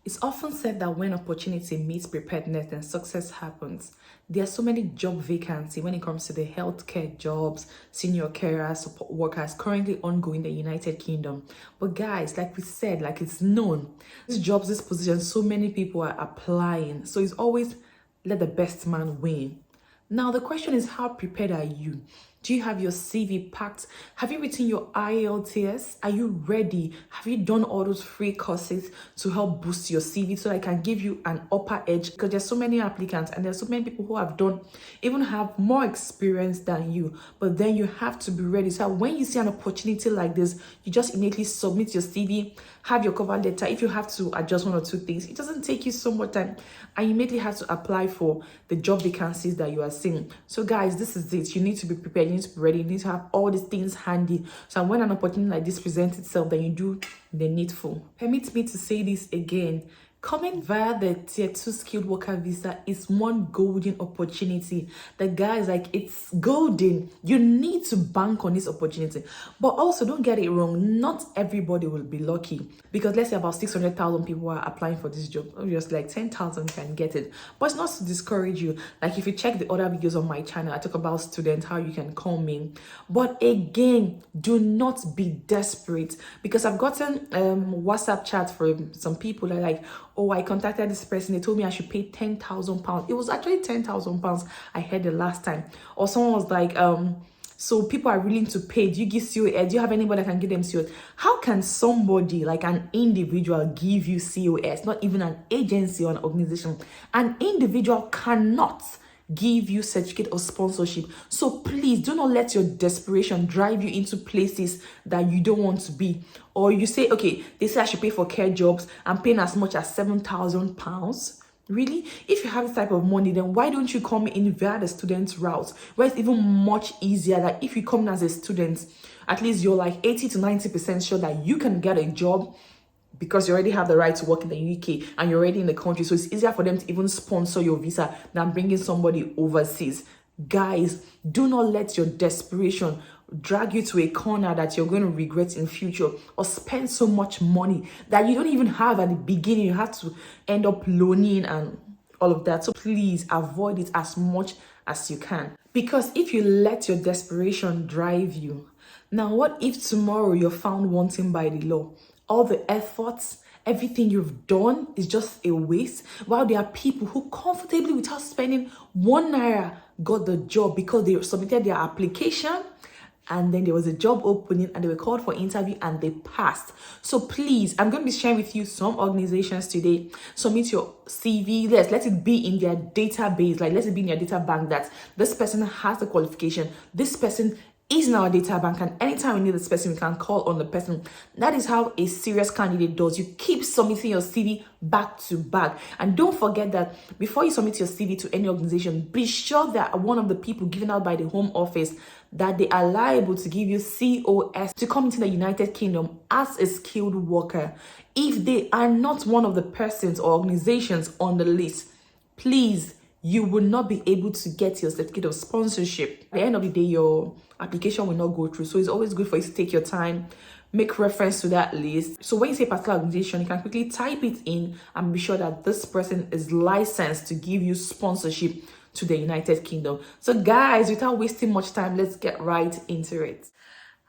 It's often said that when opportunity meets preparedness, then success happens. There are so many job vacancies when it comes to the healthcare jobs, senior carers, support workers currently ongoing in the United Kingdom. But guys, like we said, like it's known, these jobs, this position, so many people are applying. So it's always let the best man win. Now, the question is, how prepared are you? Do you have your CV packed? Have you written your IELTS? Are you ready? Have you done all those free courses to help boost your CV so I can give you an upper edge? Because there's so many applicants and there's so many people who have done, even have more experience than you. But then you have to be ready. So when you see an opportunity like this, you just immediately submit your CV, have your cover letter. If you have to adjust one or two things, it doesn't take you so much time. And you immediately have to apply for the job vacancies that you are seeing. So guys, this is it. You need to be prepared. You need to be ready. You need to have all these things handy. So when an opportunity like this presents itself, then you do the needful. Permit me to say this again. Coming via the Tier 2 skilled worker visa is one golden opportunity. The guys, like, it's golden. You need to bank on this opportunity. But also, don't get it wrong. Not everybody will be lucky. Because let's say about 600,000 people are applying for this job. Obviously, like 10,000 can get it. But it's not to discourage you. Like, if you check the other videos on my channel, I talk about students, how you can come in. But again, do not be desperate. Because I've gotten WhatsApp chat from some people that are like, oh, I contacted this person, they told me I should pay £10,000. It was actually £10,000 I heard the last time. Or someone was like, so people are willing to pay. Do you give COS? Do you have anybody that can give them COS? How can somebody, like an individual, give you COS? Not even an agency or an organization. An individual cannot give you certificate of sponsorship. So please do not let your desperation drive you into places that you don't want to be. Or you say, okay, they say I should pay for care jobs. I'm paying as much as £7,000. Really? If you have this type of money, then why don't you come in via the student route, where it's even much easier? That if you come in as a student, at least you're like 80 to 90% sure that you can get a job, because you already have the right to work in the UK and you're already in the country. So it's easier for them to even sponsor your visa than bringing somebody overseas. Guys, do not let your desperation drag you to a corner that you're going to regret in future, or spend so much money that you don't even have at the beginning. You have to end up loaning and all of that. So please avoid it as much as you can. Because if you let your desperation drive you, now what if tomorrow you're found wanting by the law? All the efforts, everything you've done is just a waste, while there are people who comfortably, without spending £1, got the job because they submitted their application and then there was a job opening and they were called for interview and they passed. So please, I'm going to be sharing with you some organizations today. Submit your CV. Let it be in their database. Like, let it be in your data bank that this person has the qualification. This person is in our data bank, and anytime we need this person, we can call on the person. That is how a serious candidate does. You keep submitting your CV back to back. And don't forget that before you submit your CV to any organization, be sure that one of the people given out by the Home Office, that they are liable to give you COS to come into the United Kingdom as a skilled worker. If they are not one of the persons or organizations on the list, please, you will not be able to get your certificate of sponsorship. At the end of the day, your application will not go through. So it's always good for you to take your time, make reference to that list. So when you say particular organization, you can quickly type it in and be sure that this person is licensed to give you sponsorship to the United Kingdom. So guys, without wasting much time, let's get right into it.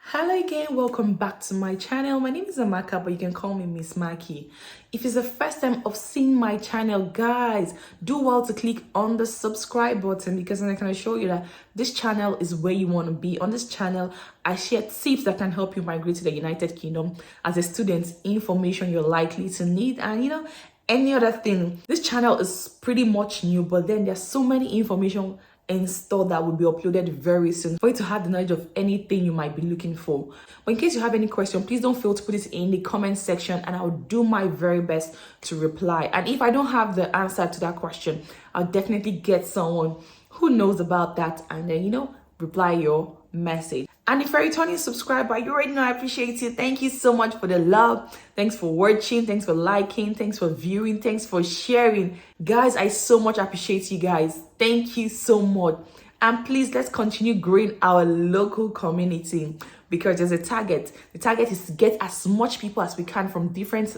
Hello again, welcome back to my channel. My name is Amaka, but you can call me Miss Maki. If it's the first time of seeing my channel, guys, do well to click on the subscribe button, because then I can assure you that this channel is where you want to be. On this channel, I share tips that can help you migrate to the United Kingdom as a student, information you're likely to need, and any other thing. This channel is pretty much new, but then there's so many information in store that will be uploaded very soon for you to have the knowledge of anything you might be looking for. But in case you have any question, please don't fail to put it in the comment section and I'll do my very best to reply. And if I don't have the answer to that question, I'll definitely get someone who knows about that and then reply your message. And if you're a returning subscriber, you already know I appreciate it. Thank you so much for the love. Thanks for watching. Thanks for liking. Thanks for viewing. Thanks for sharing. Guys, I so much appreciate you guys. Thank you so much. And please, let's continue growing our local community, because there's a target. The target is to get as much people as we can from different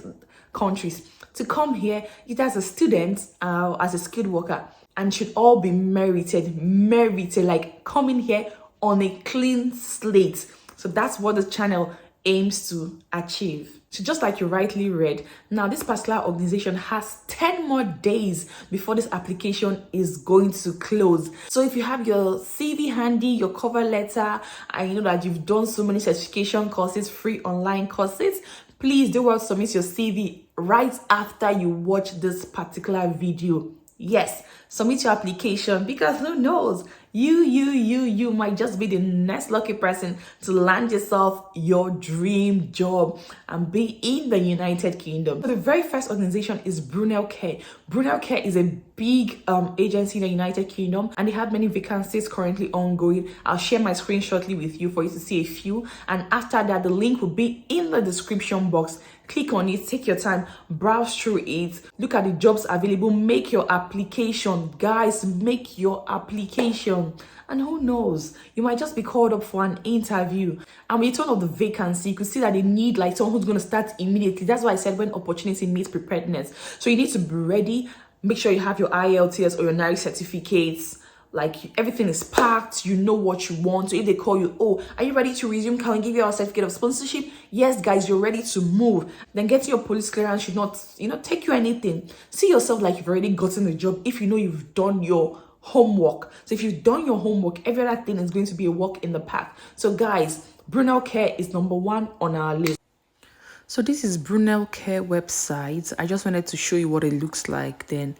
countries to come here either as a student or as a skilled worker, and should all be merited, like coming here on a clean slate. So that's what the channel aims to achieve. So just like you rightly read, now this particular organization has 10 more days before this application is going to close. So if you have your CV handy, your cover letter, and you know that you've done so many certification courses, free online courses, please do well submit your CV right after you watch this particular video. Yes, submit your application, because who knows, you might just be the next lucky person to land yourself your dream job and be in the United Kingdom. So the very first organization is Brunel Care. Brunel Care is a big agency in the United Kingdom, and they have many vacancies currently ongoing. I'll share my screen shortly with you for you to see a few, and after that the link will be in the description box. Click on it, take your time, browse through it, look at the jobs available, make your application. Guys, make your application. And who knows, you might just be called up for an interview. And when you turn on the vacancy, you could see that they need like someone who's going to start immediately. That's why I said when opportunity meets preparedness. So you need to be ready. Make sure you have your IELTS or your NARI certificates. Like everything is packed, you know what you want. So if they call you, oh, are you ready to resume? Can we give you our certificate of sponsorship? Yes, guys, you're ready to move. Then getting your police clearance should not, take you anything. See yourself like you've already gotten the job if you know you've done your homework. So if you've done your homework, every other thing is going to be a walk in the park. So guys, Brunel Care is number 1 on our list. So this is Brunel Care website. I just wanted to show you what it looks like. Then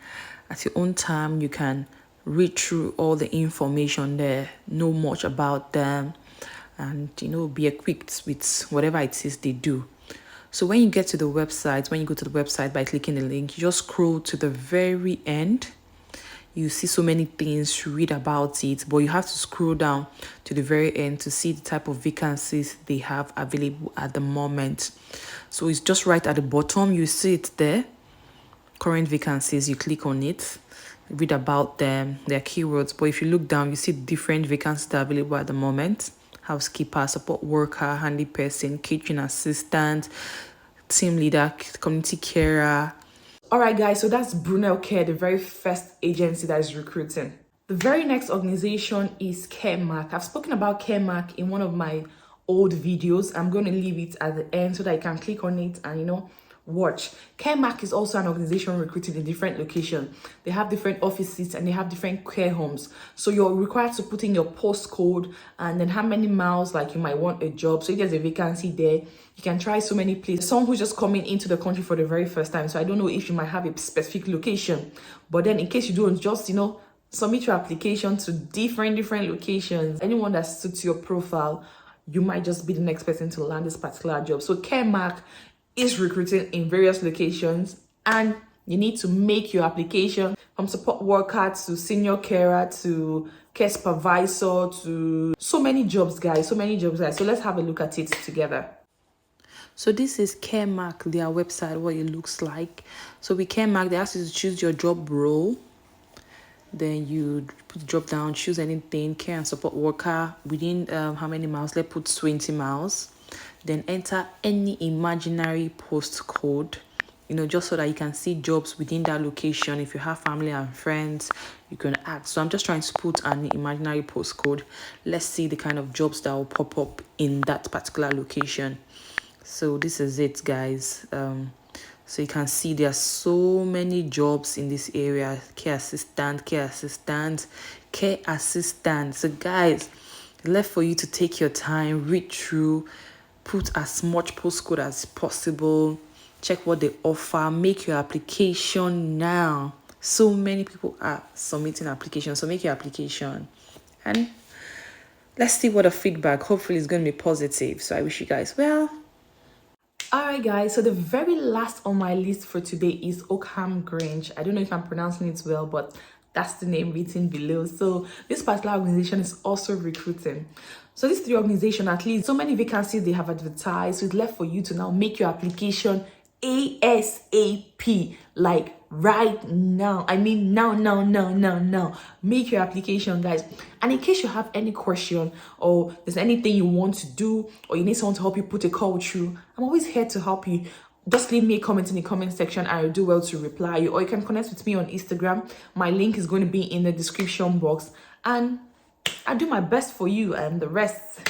at your own time, you can read through all the information there, know much about them, and be equipped with whatever it is they do. So when you get to the website, when you go to the website by clicking the link, you just scroll to the very end. You see so many things to read about it, but you have to scroll down to the very end to see the type of vacancies they have available at the moment. So it's just right at the bottom, you see it there, current vacancies. You click on it, read about them, their keywords. But if you look down, you see different vacancies that are available at the moment: housekeeper, support worker, handy person, kitchen assistant, team leader, community carer. All right, guys, so that's Brunel Care, the very first agency that is recruiting. The very next organization is CareMark. I've spoken about CareMark in one of my old videos. I'm going to leave it at the end so that you can click on it and watch. CareMark is also an organization recruiting in different locations. They have different offices and they have different care homes. So you're required to put in your postcode and then how many miles like you might want a job. So if there's a vacancy there, you can try so many places. Someone who's just coming into the country for the very first time, so I don't know if you might have a specific location, but then in case you don't, just submit your application to different locations. Anyone that suits your profile, you might just be the next person to land this particular job. So CareMark is recruiting in various locations, and you need to make your application, from support worker to senior carer to care supervisor to so many jobs, guys. So let's have a look at it together. So this is CareMark, their website, what it looks like. So with CareMark, they ask you to choose your job role. Then you put the job down, choose anything, care and support worker, within how many miles? Let's put 20 miles. Then enter any imaginary postcode, just so that you can see jobs within that location. If you have family and friends, you can ask. So I'm just trying to put an imaginary postcode. Let's see the kind of jobs that will pop up in that particular location. So this is it, guys. So you can see there are so many jobs in this area: care assistant. So guys, left for you to take your time, read through, put as much postcode as possible, check what they offer, make your application now. So many people are submitting applications, so make your application and let's see what the feedback, hopefully, is going to be positive. So I wish you guys well. All right, guys, so the very last on my list for today is Oakham Grange. I don't know if I'm pronouncing it well, but that's the name written below. So this particular organization is also recruiting. So these 3 organizations, at least, so many vacancies they have advertised. So it's left for you to now make your application ASAP, like right now. I mean now. Make your application, guys. And in case you have any question or there's anything you want to do or you need someone to help you put a call through, I'm always here to help you. just leave me a comment in the comment section. I'll do well to reply you, or you can connect with me on Instagram. My link is going to be in the description box, and I do my best for you, and the rest,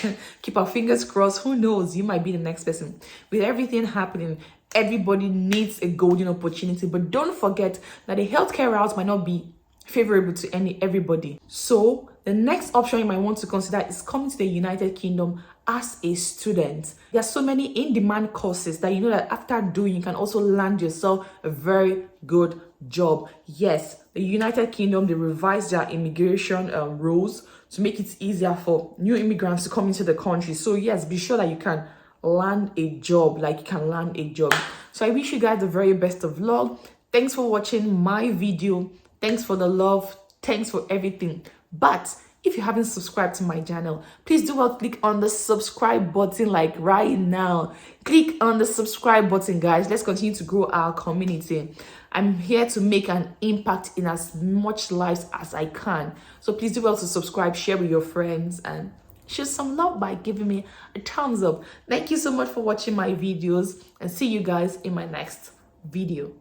keep our fingers crossed. Who knows, you might be the next person. With everything happening, everybody needs a golden opportunity, but don't forget that the healthcare route might not be favorable to everybody. So the next option you might want to consider is coming to the United Kingdom as a student. There are so many in-demand courses that you know that after doing, you can also land yourself a very good job. Yes, the United Kingdom, they revised their immigration rules to make it easier for new immigrants to come into the country. So yes, be sure that you can land a job, So I wish you guys the very best of luck. Thanks for watching my video. Thanks for the love. Thanks for everything. But if you haven't subscribed to my channel, please do well click on the subscribe button like right now. Click on the subscribe button, guys. Let's continue to grow our community. I'm here to make an impact in as much lives as I can. So please do well to subscribe, share with your friends, and show some love by giving me a thumbs up. Thank you so much for watching my videos, and see you guys in my next video.